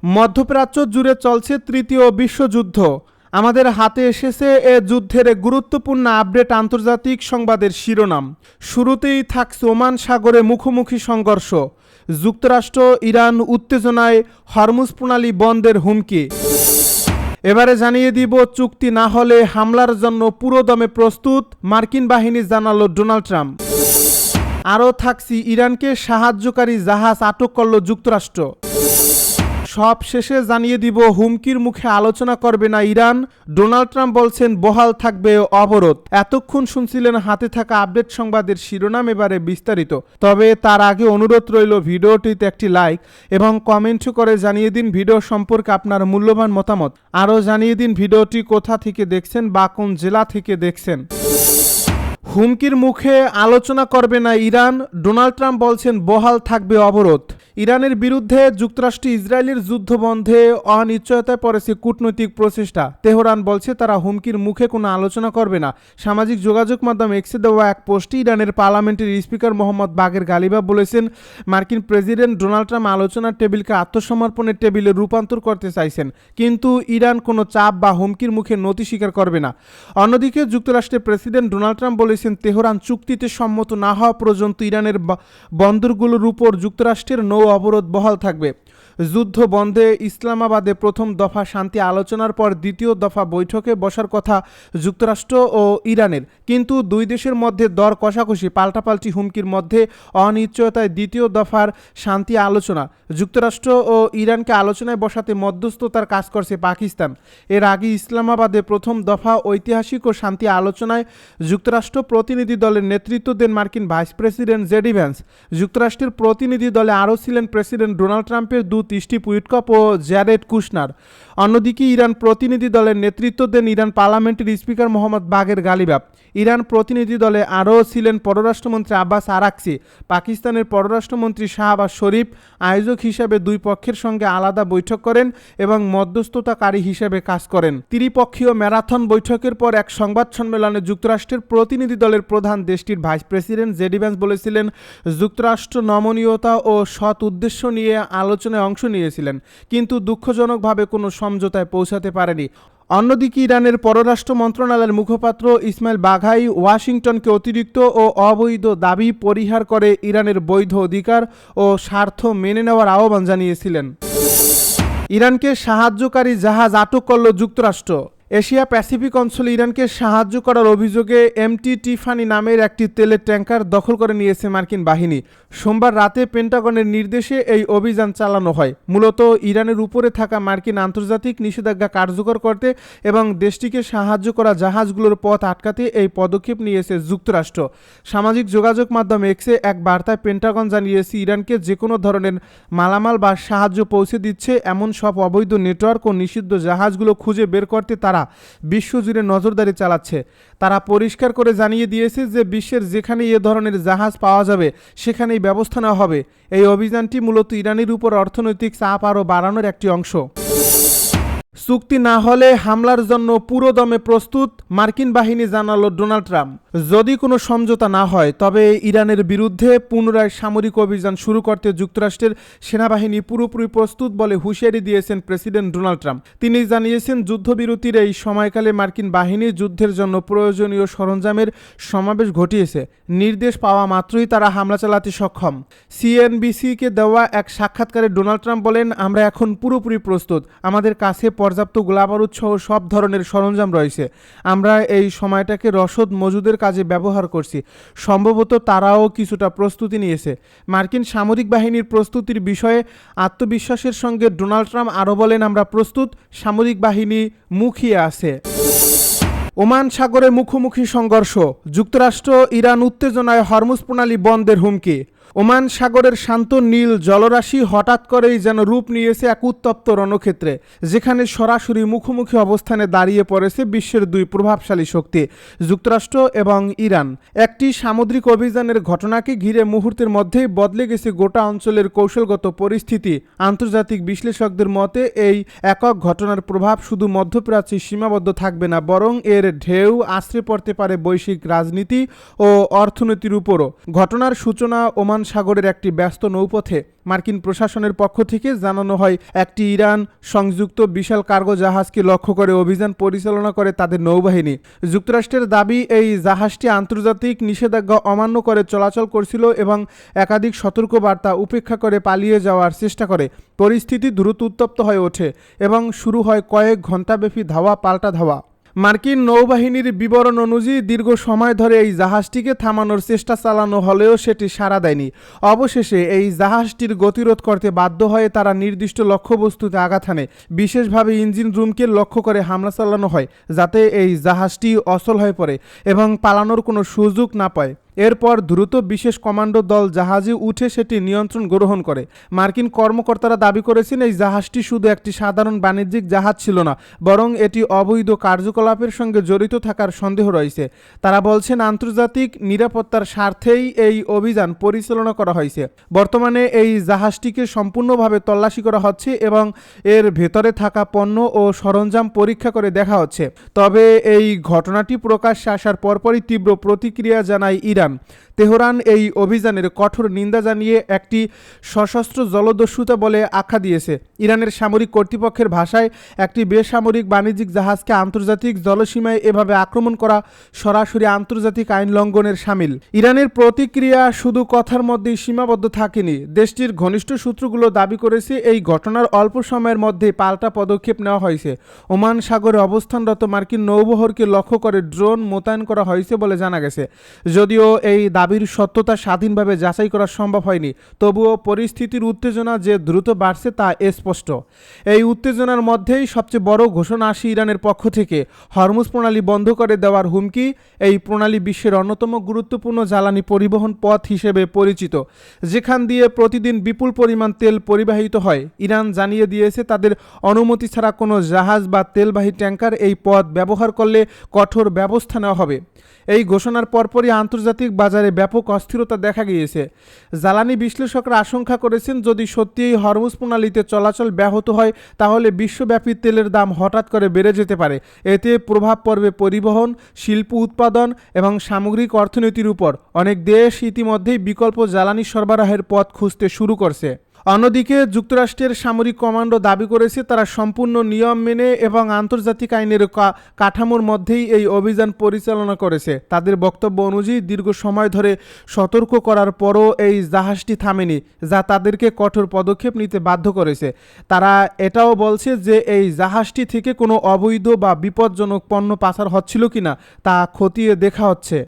মধ্যপ্রাচ্য জুড়ে চলছে তৃতীয় বিশ্বযুদ্ধ। আমাদের হাতে এসেছে এ যুদ্ধের গুরুত্বপূর্ণ আপডেট আন্তর্জাতিক সংবাদের শিরোনাম। শুরুতেই থাকছে ওমান সাগরে মুখোমুখি সংঘর্ষ, যুক্তরাষ্ট্র ইরান উত্তেজনায় হরমুজ প্রণালী বন্ধের হুমকি। এবারে জানিয়ে দিব চুক্তি না হলে হামলার জন্য পুরোদমে প্রস্তুত মার্কিন বাহিনী, জানালো ডোনাল্ড ট্রাম্প। আরও থাকছি ইরানকে সাহায্যকারী জাহাজ আটক করল যুক্তরাষ্ট্র। সব শেষে জানিয়ে দিব হুমকির মুখে আলোচনা করবে না ইরান, ডোনাল্ড ট্রাম্প বলছেন বহাল থাকবে অবরোধ। এতক্ষণ শুনছিলেন হাতে থাকা আপডেট সংবাদের শিরোনাম, এবারে বিস্তারিত। তবে তার আগে অনুরোধ রইল ভিডিওটিতে একটি লাইক এবং কমেন্ট করে জানিয়ে দিন ভিডিও সম্পর্কে আপনার মূল্যবান মতামত। আরও জানিয়ে দিন ভিডিওটি কোথা থেকে দেখছেন বা কোন জেলা থেকে দেখছেন। হুমকির মুখে আলোচনা করবে না ইরান, ডোনাল্ড ট্রাম্প বলছেন বহাল থাকবে অবরোধ। ইরানের বিরুদ্ধে যুক্তরাষ্ট্র ইসরায়েলের যুদ্ধ বন্ধে অনিশ্চয়তায় পড়েছে কূটনৈতিক প্রচেষ্টা। তেহরান বলছে তারা হুমকির মুখে কোনো আলোচনা করবে না। সামাজিক যোগাযোগ মাধ্যম এক্সে দেওয়া এক পোস্টে ইরানের পার্লামেন্টের স্পিকার মোহাম্মদ বাগের গালিবাফ বলেছেন, মার্কিন প্রেসিডেন্ট ডোনাল্ড ট্রাম্প আলোচনার টেবিলকে আত্মসমর্পণের টেবিলে রূপান্তর করতে চাইছেন, কিন্তু ইরান কোনো চাপ বা হুমকির মুখে নতি স্বীকার করবে না। অন্যদিকে যুক্তরাষ্ট্রের প্রেসিডেন্ট ডোনাল্ড ট্রাম্প বলেছেন, তেহরান চুক্তিতে সম্মত না হওয়া পর্যন্ত ইরানের বন্দরগুলোর উপর যুক্তরাষ্ট্রের নৌ অবরোধ বহাল থাকবে। যুদ্ধ বন্ধে ইসলামাবাদে প্রথম দফা শান্তি আলোচনার পর দ্বিতীয় দফা বৈঠকে বসার কথা যুক্তরাষ্ট্র ও ইরানের, কিন্তু দুই দেশের মধ্যে দর কষাকষি, পাল্টাপাল্টি হুমকির মধ্যে অনিশ্চয়তায় দ্বিতীয় দফার শান্তি আলোচনা। যুক্তরাষ্ট্র ও ইরানকে আলোচনায় বসাতে মধ্যস্থতার কাজ করছে পাকিস্তান। এর আগে ইসলামাবাদে প্রথম দফা ঐতিহাসিক ও শান্তি আলোচনায় যুক্তরাষ্ট্র প্রতিনিধি দলের নেতৃত্ব দেন মার্কিন ভাইস প্রেসিডেন্ট জেডি ভ্যান্স। যুক্তরাষ্ট্রের প্রতিনিধি দলে আরও ছিলেন প্রেসিডেন্ট ডোনাল্ড ট্রাম্পের দূত স্টিভ উইটকপ ও জ্যারেড কুশনার। অন্যদিকে ইরান প্রতিনিধি দলের নেতৃত্ব দেন ইরান পার্লামেন্টের স্পিকার মোহাম্মদ বাগের গালিবাফ। ইরান প্রতিনিধি দলে আরও ছিলেন পররাষ্ট্রমন্ত্রী আব্বাস আরাকচি। পাকিস্তানের পররাষ্ট্রমন্ত্রী শাহবাজ শরীফ আয়োজক হিসেবে দুই পক্ষের সঙ্গে আলাদা বৈঠক করেন এবং মধ্যস্থতাকারী হিসেবে কাজ করেন। ত্রিপক্ষীয় ম্যারাথন বৈঠকের পর এক সংবাদ সম্মেলনে যুক্তরাষ্ট্রের প্রতিনিধি দলের প্রধান দেশটির ভাইস প্রেসিডেন্ট জেডি ভ্যান্স বলেছিলেন, যুক্তরাষ্ট্র নমনীয়তা ও সৎ উদ্দেশ্য নিয়ে আলোচনায় অংশ নিয়েছিলেন, কিন্তু দুঃখজনকভাবে কোনো সমঝোতায় পৌঁছাতে পারেনি। অন্যদিকে ইরানের পররাষ্ট্র মন্ত্রণালয়ের মুখপাত্র ইসমাইল বাঘাই ওয়াশিংটনকে অতিরিক্ত ও অবৈধ দাবি পরিহার করে ইরানের বৈধ অধিকার ও স্বার্থ মেনে নেওয়ার আহ্বান জানিয়েছিলেন। ইরানকে সাহায্যকারী জাহাজ আটক করল যুক্তরাষ্ট্র। এশিয়া প্যাসিফিক অঞ্চলে ইরানকে সাহায্য করার অভিযোগে এমটি টিফানি নামের একটি তেলের ট্যাঙ্কার দখল করে নিয়েছে মার্কিন বাহিনী। সোমবার রাতে পেন্টাগনের নির্দেশে এই অভিযান চালানো হয়, মূলত ইরানের উপরে থাকা মার্কিন আন্তর্জাতিক নিষেধাজ্ঞা কার্যকর করতে এবং দেশটিকে সাহায্য করা জাহাজগুলোর পথ আটকাতে এই পদক্ষেপ নিয়েছে যুক্তরাষ্ট্র। সামাজিক যোগাযোগ মাধ্যম এক্সে এক বার্তায় পেন্টাগন জানিয়েছে, ইরানকে যে কোনো ধরনের মালামাল বা সাহায্য পৌঁছে দিচ্ছে এমন সব অবৈধ নেটওয়ার্ক ও নিষিদ্ধ জাহাজগুলো খুঁজে বের করতে তারা বিশ্বজুড়ে নজরদারি চালাচ্ছে। তারা পরিষ্কার করে জানিয়ে দিয়েছে যে বিশ্বের যেখানে এ ধরনের জাহাজ পাওয়া যাবে সেখানেই ব্যবস্থা নেওয়া হবে। এই অভিযানটি মূলত ইরানের উপর অর্থনৈতিক চাপ আরও বাড়ানোর একটি অংশ। চুক্তি না হলে হামলার জন্য পুরোদমে প্রস্তুত মার্কিন বাহিনী, জানালো ডোনাল্ড ট্রাম্প। যদি কোনো সমঝোতা না হয় তবে ইরানের বিরুদ্ধে পুনরায় সামরিক অভিযান শুরু করতে যুক্তরাষ্ট্রের সেনাবাহিনী পুরোপুরি প্রস্তুত বলে হুঁশিয়ারি দিয়েছেন প্রেসিডেন্ট ডোনাল্ড ট্রাম্প। তিনি জানিয়েছেন, যুদ্ধবিরতির এই সময়কালে মার্কিন বাহিনী যুদ্ধের জন্য প্রয়োজনীয় সরঞ্জামের সমাবেশ ঘটিয়েছে। নির্দেশ পাওয়া মাত্রই তারা হামলা চালাতে সক্ষম। সিএনবিসিকে দেওয়া এক সাক্ষাৎকারে ডোনাল্ড ট্রাম্প বলেন, আমরা এখন পুরোপুরি প্রস্তুত। আমাদের কাছে পর্যাপ্ত গোলাবারুদ সহ সব ধরনের সরঞ্জাম রয়েছে। আমরা এই সময়টাকে রসদ মজুদের কাজে ব্যবহার করছি। সম্ভবত তারাও কিছুটা প্রস্তুতি নিয়েছে। মার্কিন সামরিক বাহিনীর প্রস্তুতির বিষয়ে আত্মবিশ্বাসের সঙ্গে ডোনাল্ড ট্রাম্প আরও বলেন, আমরা প্রস্তুত, সামরিক বাহিনী মুখিয়ে আছে। ওমান সাগরে মুখোমুখি সংঘর্ষ, যুক্তরাষ্ট্র ইরান উত্তেজনায় হরমুজ প্রণালী বন্ধের হুমকি। ওমান সাগরের শান্ত নীল জলরাশি হঠাৎ করেই যেন রূপ নিয়েছে এক উত্তপ্ত রণক্ষেত্রে, যেখানে সরাসরি মুখোমুখি অবস্থানে দাঁড়িয়ে পড়েছে বিশ্বের দুই প্রভাবশালী শক্তি, যুক্তরাষ্ট্র এবং ইরান। একটি সামুদ্রিক অভিযানের ঘটনাকে ঘিরে মুহূর্তের মধ্যেই বদলে গেছে গোটা অঞ্চলের কৌশলগত পরিস্থিতি। আন্তর্জাতিক বিশ্লেষকদের মতে এই একক ঘটনার প্রভাব শুধু মধ্যপ্রাচ্যে সীমাবদ্ধ থাকবে না, বরং এর ঢেউ আছড়ে পড়তে পারে বৈশ্বিক রাজনীতি ও অর্থনীতির উপরও। ঘটনার সূচনা ওমান সাগরের একটি ব্যস্ত নৌপথে মার্কিন প্রশাসনের পক্ষ থেকে জানানো হয় একটি ইরান সংযুক্ত বিশাল কার্গো জাহাজকে লক্ষ্য করে অভিযান পরিচালনা করে তাদের নৌবাহিনী। যুক্তরাষ্ট্রের দাবি, এই জাহাজটি আন্তর্জাতিক নিষেধাজ্ঞা অমান্য করে চলাচল করছিল এবং একাধিক সতর্কবার্তা উপেক্ষা করে পালিয়ে যাওয়ার চেষ্টা করে। পরিস্থিতি দ্রুত উত্তপ্ত হয়ে ওঠে এবং শুরু হয় কয়েক ঘণ্টাব্যাপী ধাওয়া পাল্টা ধাওয়া। মার্কিন নৌবাহিনীর বিবরণ অনুযায়ী দীর্ঘ সময় ধরে এই জাহাজটিকে থামানোর চেষ্টা চালানো হলেও সেটি সাড়া দেয়নি। অবশেষে এই জাহাজটির গতিরোধ করতে বাধ্য হয়ে তারা নির্দিষ্ট লক্ষ্যবস্তুতে আঘাত হানে। বিশেষভাবে ইঞ্জিন রুমকে লক্ষ্য করে হামলা চালানো হয় যাতে এই জাহাজটি অচল হয়ে পড়ে এবং পালানোর কোনো সুযোগ না পায়। এরপর দ্রুত বিশেষ কমান্ডো দল জাহাজে উঠে সেটি নিয়ন্ত্রণ গ্রহণ করে। মার্কিন কর্মকর্তারা দাবি করেছেন এই জাহাজটি শুধু একটি সাধারণ বাণিজ্যিক জাহাজ ছিল না, বরং এটি অবৈধ কার্যকলাপের সঙ্গে জড়িত থাকার সন্দেহ রয়েছে। তারা বলছেন আন্তর্জাতিক নিরাপত্তার স্বার্থেই এই অভিযান পরিচালনা করা হয়েছে। বর্তমানে এই জাহাজটিকে সম্পূর্ণভাবে তল্লাশি করা হচ্ছে এবং এর ভেতরে থাকা পণ্য ও সরঞ্জাম পরীক্ষা করে দেখা হচ্ছে। তবে এই ঘটনাটি প্রকাশ্যে আসার পরপরই তীব্র প্রতিক্রিয়া জানায় ইরান। তেহরান এই অভিযানের কঠোর নিন্দা জানিয়ে একটি সশস্ত্র জলদস্যুতা বলে আখ্যা দিয়েছে। ইরানের সামরিক কর্তৃপক্ষের ভাষায় একটি বেসামরিক বাণিজ্যিক জাহাজকে আন্তর্জাতিক জলসীমায় এভাবে আক্রমণ করা সরাসরি আন্তর্জাতিক আইন লঙ্ঘনের শামিল। ইরানের প্রতিক্রিয়া শুধু কথার মধ্যেই সীমাবদ্ধ থাকেনি। দেশটির ঘনিষ্ঠ সূত্রগুলো দাবি করেছে এই ঘটনার অল্প সময়ের মধ্যে পাল্টা পদক্ষেপ নেওয়া হয়েছে। ওমান সাগরে অবস্থানরত মার্কিন নৌবহরকে লক্ষ্য করে ড্রোন মোতায়েন করা হয়েছে বলে জানা গেছে। যদিও এই দাবির সত্যতা স্বাধীনভাবে যাচাই করা সম্ভব হয়নি, তবুও পরিস্থিতির উত্তেজনা যে দ্রুত বাড়ছে তা স্পষ্ট। এই উত্তেজনার মধ্যেই সবচেয়ে বড় ঘোষণা আসে ইরানের পক্ষ থেকে। হরমুজ প্রণালী বন্ধ করে দেওয়ার হুমকি। এই প্রণালী বিশ্বের অন্যতম গুরুত্বপূর্ণ জ্বালানি পরিবহন পথ হিসেবে পরিচিত, যেখান দিয়ে প্রতিদিন বিপুল পরিমাণ তেল পরিবাহিত হয়। ইরান জানিয়ে দিয়েছে তাদের অনুমতি ছাড়া কোনো জাহাজ বা তেলবাহী ট্যাঙ্কার এই পথ ব্যবহার করলে কঠোর ব্যবস্থা নেওয়া হবে। এই ঘোষণার পরপরই আন্তর্জাতিক বাজারে ব্যাপক অস্থিরতা দেখা গিয়েছে। জ্বালানি বিশ্লেষকরা আশঙ্কা করেছেন যদি সত্যি এই হরমুজ প্রণালীতে চলাচল ব্যাহত হয় তাহলে বিশ্বব্যাপী তেলের দাম হঠাৎ করে বেড়ে যেতে পারে। এতে প্রভাব পড়বে পরিবহন, শিল্প উৎপাদন এবং সামগ্রিক অর্থনীতির উপর। অনেক দেশ ইতিমধ্যেই বিকল্প জ্বালানি সরবরাহের পথ খুঁজতে শুরু করছে। অন্যদিকে যুক্তরাষ্ট্রের সামরিক কমান্ডো দাবি করেছে তারা সম্পূর্ণ নিয়ম মেনে এবং আন্তর্জাতিক আইনের কাঠামোর মধ্যেই এই অভিযান পরিচালনা করেছে। তাদের বক্তব্য অনুযায়ী দীর্ঘ সময় ধরে সতর্ক করার পরও এই জাহাজটি থামেনি, যা তাদেরকে কঠোর পদক্ষেপ নিতে বাধ্য করেছে। তারা এটাও বলছে যে এই জাহাজটি থেকে কোনো অবৈধ বা বিপজ্জনক পণ্য পাচার হচ্ছিল কিনা তা খতিয়ে দেখা হচ্ছে।